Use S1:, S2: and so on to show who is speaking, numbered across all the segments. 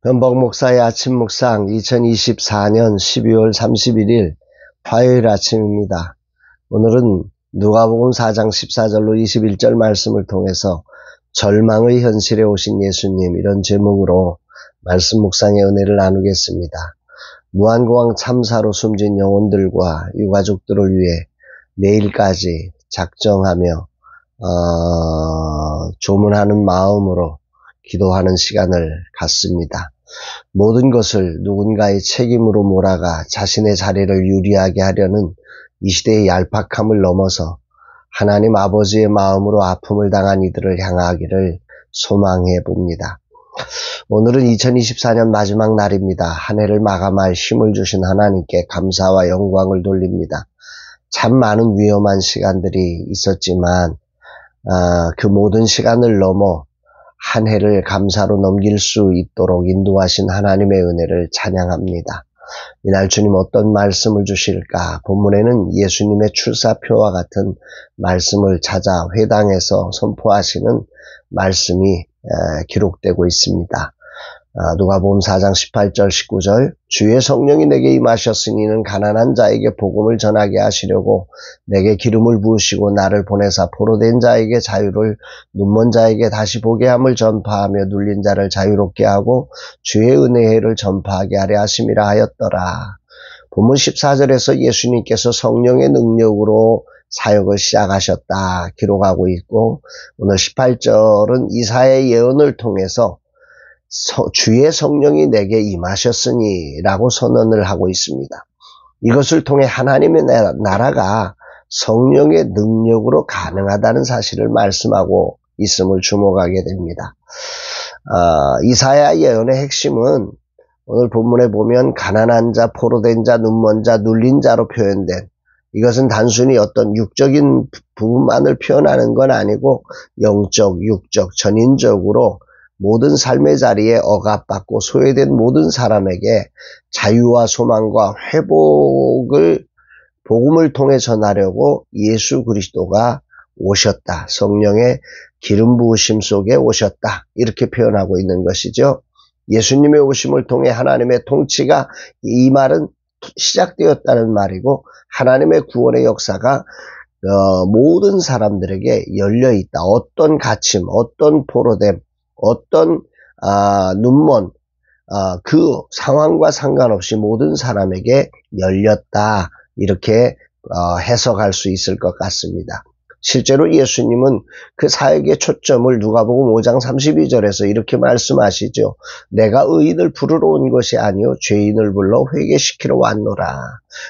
S1: 변복 목사의 아침 묵상 2024년 12월 31일 화요일 아침입니다. 오늘은 누가복음 4장 14절로 21절 말씀을 통해서 절망의 현실에 오신 예수님, 이런 제목으로 말씀 묵상의 은혜를 나누겠습니다. 무한공항 참사로 숨진 영혼들과 유가족들을 위해 내일까지 작정하며 조문하는 마음으로 기도하는 시간을 갖습니다. 모든 것을 누군가의 책임으로 몰아가 자신의 자리를 유리하게 하려는 이 시대의 얄팍함을 넘어서 하나님 아버지의 마음으로 아픔을 당한 이들을 향하기를 소망해 봅니다. 오늘은 2024년 마지막 날입니다. 한 해를 마감할 힘을 주신 하나님께 감사와 영광을 돌립니다. 참 많은 위험한 시간들이 있었지만 그 모든 시간을 넘어 한 해를 감사로 넘길 수 있도록 인도하신 하나님의 은혜를 찬양합니다. 이날 주님 어떤 말씀을 주실까? 본문에는 예수님의 출사표와 같은 말씀을 찾아 회당에서 선포하시는 말씀이 기록되고 있습니다. 누가복음 4장 18절 19절 주의 성령이 내게 임하셨으니 이는 가난한 자에게 복음을 전하게 하시려고 내게 기름을 부으시고 나를 보내사 포로된 자에게 자유를, 눈먼 자에게 다시 보게 함을 전파하며 눌린 자를 자유롭게 하고 주의 은혜를 전파하게 하려 하심이라 하였더라. 본문 14절에서 예수님께서 성령의 능력으로 사역을 시작하셨다 기록하고 있고, 오늘 18절은 이사야의 예언을 통해서 주의 성령이 내게 임하셨으니 라고 선언을 하고 있습니다. 이것을 통해 하나님의 나라가 성령의 능력으로 가능하다는 사실을 말씀하고 있음을 주목하게 됩니다. 이사야 예언의 핵심은 오늘 본문에 보면 가난한 자, 포로된 자, 눈먼 자, 눌린 자로 표현된, 이것은 단순히 어떤 육적인 부분만을 표현하는 건 아니고 영적, 육적, 전인적으로 모든 삶의 자리에 억압받고 소외된 모든 사람에게 자유와 소망과 회복을 복음을 통해 전하려고 예수 그리스도가 오셨다. 성령의 기름 부으심 속에 오셨다. 이렇게 표현하고 있는 것이죠. 예수님의 오심을 통해 하나님의 통치가, 이 말은 시작되었다는 말이고, 하나님의 구원의 역사가 모든 사람들에게 열려있다. 어떤 갇힘, 어떤 포로됨, 어떤 눈먼 그 상황과 상관없이 모든 사람에게 열렸다, 이렇게 해석할 수 있을 것 같습니다. 실제로 예수님은 그 사역의 초점을 누가복음 5장 32절에서 이렇게 말씀하시죠. 내가 의인을 부르러 온 것이 아니요 죄인을 불러 회개시키러 왔노라.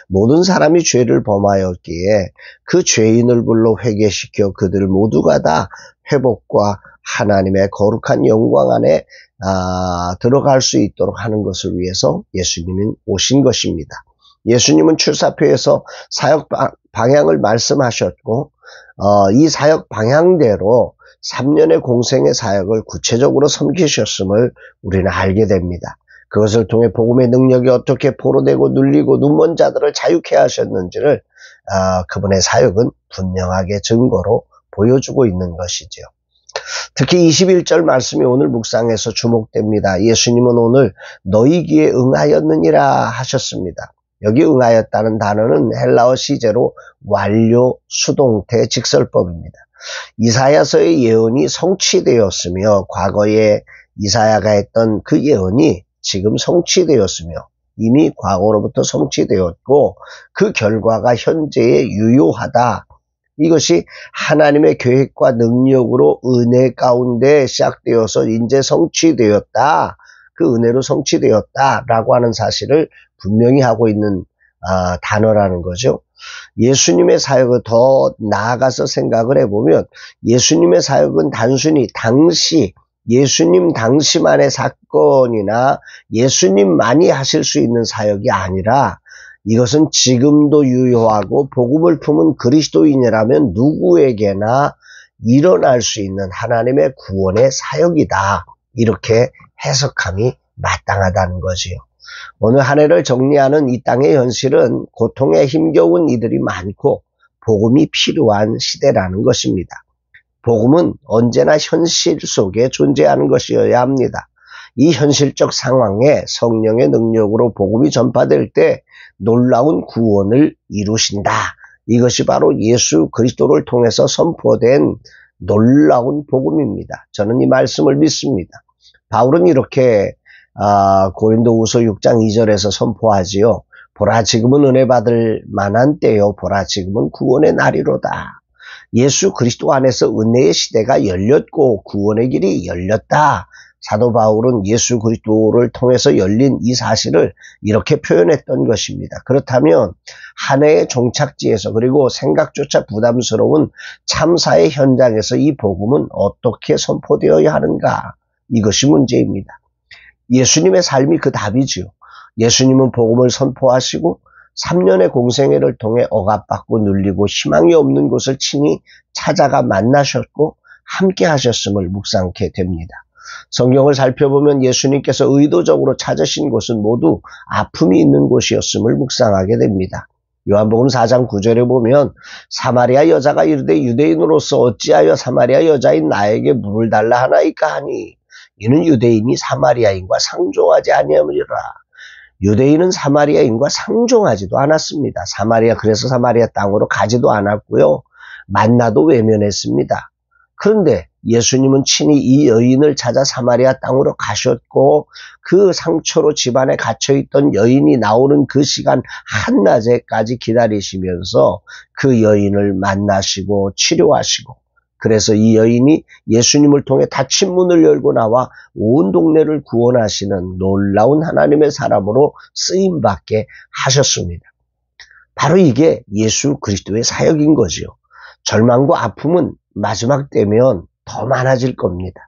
S1: 모든 사람이 죄를 범하였기에 그 죄인을 불러 회개시켜 그들 모두가 다 회복과 하나님의 거룩한 영광 안에 들어갈 수 있도록 하는 것을 위해서 예수님은 오신 것입니다. 예수님은 출사표에서 사역 방향을 말씀하셨고, 이 사역 방향대로 3년의 공생의 사역을 구체적으로 섬기셨음을 우리는 알게 됩니다. 그것을 통해 복음의 능력이 어떻게 포로되고 눌리고 눈먼 자들을 자유케 하셨는지를 그분의 사역은 분명하게 증거로 보여주고 있는 것이죠. 특히 21절 말씀이 오늘 묵상에서 주목됩니다. 예수님은 오늘 너희 귀에 응하였느니라 하셨습니다. 여기 응하였다는 단어는 헬라어 시제로 완료, 수동태, 직설법입니다. 이사야서의 예언이 성취되었으며, 과거에 이사야가 했던 그 예언이 지금 성취되었으며, 이미 과거로부터 성취되었고 그 결과가 현재에 유효하다. 이것이 하나님의 계획과 능력으로 은혜 가운데 시작되어서 이제 성취되었다. 그 은혜로 성취되었다라고 하는 사실을 분명히 하고 있는 단어라는 거죠. 예수님의 사역을 더 나아가서 생각을 해보면, 예수님의 사역은 단순히 예수님 당시만의 사건이나 예수님만이 하실 수 있는 사역이 아니라, 이것은 지금도 유효하고 복음을 품은 그리스도인이라면 누구에게나 일어날 수 있는 하나님의 구원의 사역이다. 이렇게 해석함이 마땅하다는 거지요. 오늘 한 해를 정리하는 이 땅의 현실은 고통에 힘겨운 이들이 많고 복음이 필요한 시대라는 것입니다. 복음은 언제나 현실 속에 존재하는 것이어야 합니다. 이 현실적 상황에 성령의 능력으로 복음이 전파될 때 놀라운 구원을 이루신다. 이것이 바로 예수 그리스도를 통해서 선포된 놀라운 복음입니다. 저는 이 말씀을 믿습니다. 바울은 이렇게 고린도후서 6장 2절에서 선포하지요. 보라 지금은 은혜 받을 만한 때요. 보라 지금은 구원의 날이로다. 예수 그리스도 안에서 은혜의 시대가 열렸고 구원의 길이 열렸다. 사도 바울은 예수 그리스도를 통해서 열린 이 사실을 이렇게 표현했던 것입니다. 그렇다면 한 해의 종착지에서 그리고 생각조차 부담스러운 참사의 현장에서 이 복음은 어떻게 선포되어야 하는가? 이것이 문제입니다. 예수님의 삶이 그 답이지요. 예수님은 복음을 선포하시고 3년의 공생애를 통해 억압받고 눌리고 희망이 없는 곳을 친히 찾아가 만나셨고 함께 하셨음을 묵상케 됩니다. 성경을 살펴보면 예수님께서 의도적으로 찾으신 곳은 모두 아픔이 있는 곳이었음을 묵상하게 됩니다. 요한복음 4장 9절에 보면 사마리아 여자가 이르되 유대인으로서 어찌하여 사마리아 여자인 나에게 물을 달라 하나이까 하니 이는 유대인이 사마리아인과 상종하지 아니하리라. 유대인은 사마리아인과 상종하지도 않았습니다. 그래서 사마리아 땅으로 가지도 않았고요. 만나도 외면했습니다. 그런데 예수님은 친히 이 여인을 찾아 사마리아 땅으로 가셨고 그 상처로 집안에 갇혀있던 여인이 나오는 그 시간 한낮에까지 기다리시면서 그 여인을 만나시고 치료하시고 그래서 이 여인이 예수님을 통해 닫힌 문을 열고 나와 온 동네를 구원하시는 놀라운 하나님의 사람으로 쓰임받게 하셨습니다. 바로 이게 예수 그리스도의 사역인 거지요. 절망과 아픔은 마지막 때면 더 많아질 겁니다.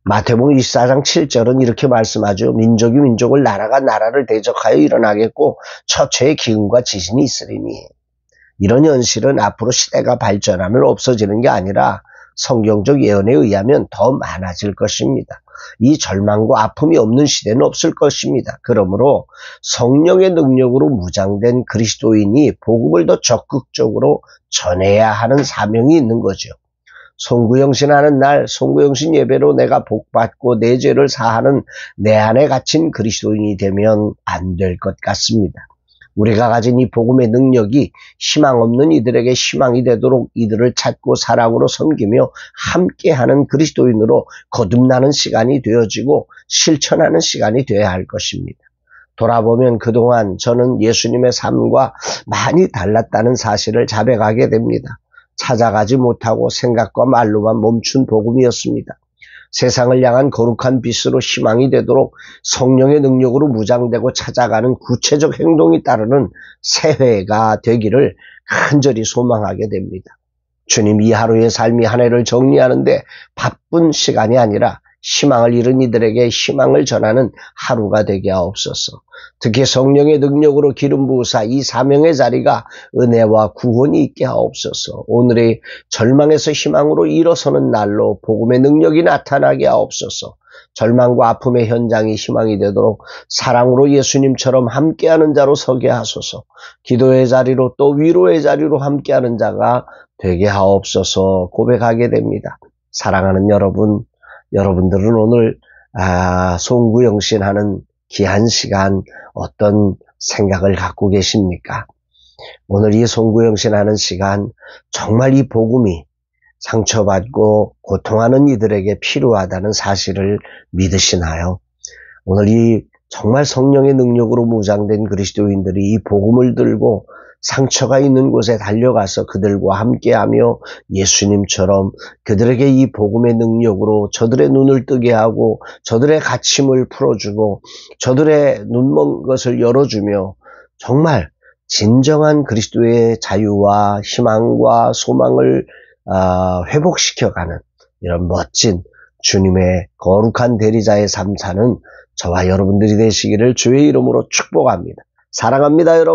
S1: 마태복음 24장 7절은 이렇게 말씀하죠. 민족이 민족을 나라가 나라를 대적하여 일어나겠고 처처의 기근과 지진이 있으리니. 이런 현실은 앞으로 시대가 발전하면 없어지는 게 아니라 성경적 예언에 의하면 더 많아질 것입니다. 이 절망과 아픔이 없는 시대는 없을 것입니다. 그러므로 성령의 능력으로 무장된 그리스도인이 복음을 더 적극적으로 전해야 하는 사명이 있는 거죠. 송구영신하는 날 송구영신 예배로 내가 복받고 내 죄를 사하는 내 안에 갇힌 그리스도인이 되면 안 될 것 같습니다. 우리가 가진 이 복음의 능력이 희망 없는 이들에게 희망이 되도록 이들을 찾고 사랑으로 섬기며 함께하는 그리스도인으로 거듭나는 시간이 되어지고 실천하는 시간이 되어야 할 것입니다. 돌아보면 그동안 저는 예수님의 삶과 많이 달랐다는 사실을 자백하게 됩니다. 찾아가지 못하고 생각과 말로만 멈춘 복음이었습니다. 세상을 향한 거룩한 빛으로 희망이 되도록 성령의 능력으로 무장되고 찾아가는 구체적 행동이 따르는 새해가 되기를 간절히 소망하게 됩니다. 주님, 이 하루의 삶이 한 해를 정리하는데 바쁜 시간이 아니라 희망을 잃은 이들에게 희망을 전하는 하루가 되게 하옵소서. 특히 성령의 능력으로 기름 부으사 이 사명의 자리가 은혜와 구원이 있게 하옵소서. 오늘의 절망에서 희망으로 일어서는 날로 복음의 능력이 나타나게 하옵소서. 절망과 아픔의 현장이 희망이 되도록 사랑으로 예수님처럼 함께하는 자로 서게 하소서. 기도의 자리로 또 위로의 자리로 함께하는 자가 되게 하옵소서 고백하게 됩니다. 사랑하는 여러분들은 오늘 송구영신하는 귀한 시간 어떤 생각을 갖고 계십니까? 오늘 이 송구영신하는 시간 정말 이 복음이 상처받고 고통하는 이들에게 필요하다는 사실을 믿으시나요? 오늘 이 정말 성령의 능력으로 무장된 그리스도인들이 이 복음을 들고 상처가 있는 곳에 달려가서 그들과 함께하며 예수님처럼 그들에게 이 복음의 능력으로 저들의 눈을 뜨게 하고 저들의 갇힘을 풀어주고 저들의 눈먼 것을 열어주며 정말 진정한 그리스도의 자유와 희망과 소망을 회복시켜가는 이런 멋진 주님의 거룩한 대리자의 삶 사는 저와 여러분들이 되시기를 주의 이름으로 축복합니다. 사랑합니다, 여러분.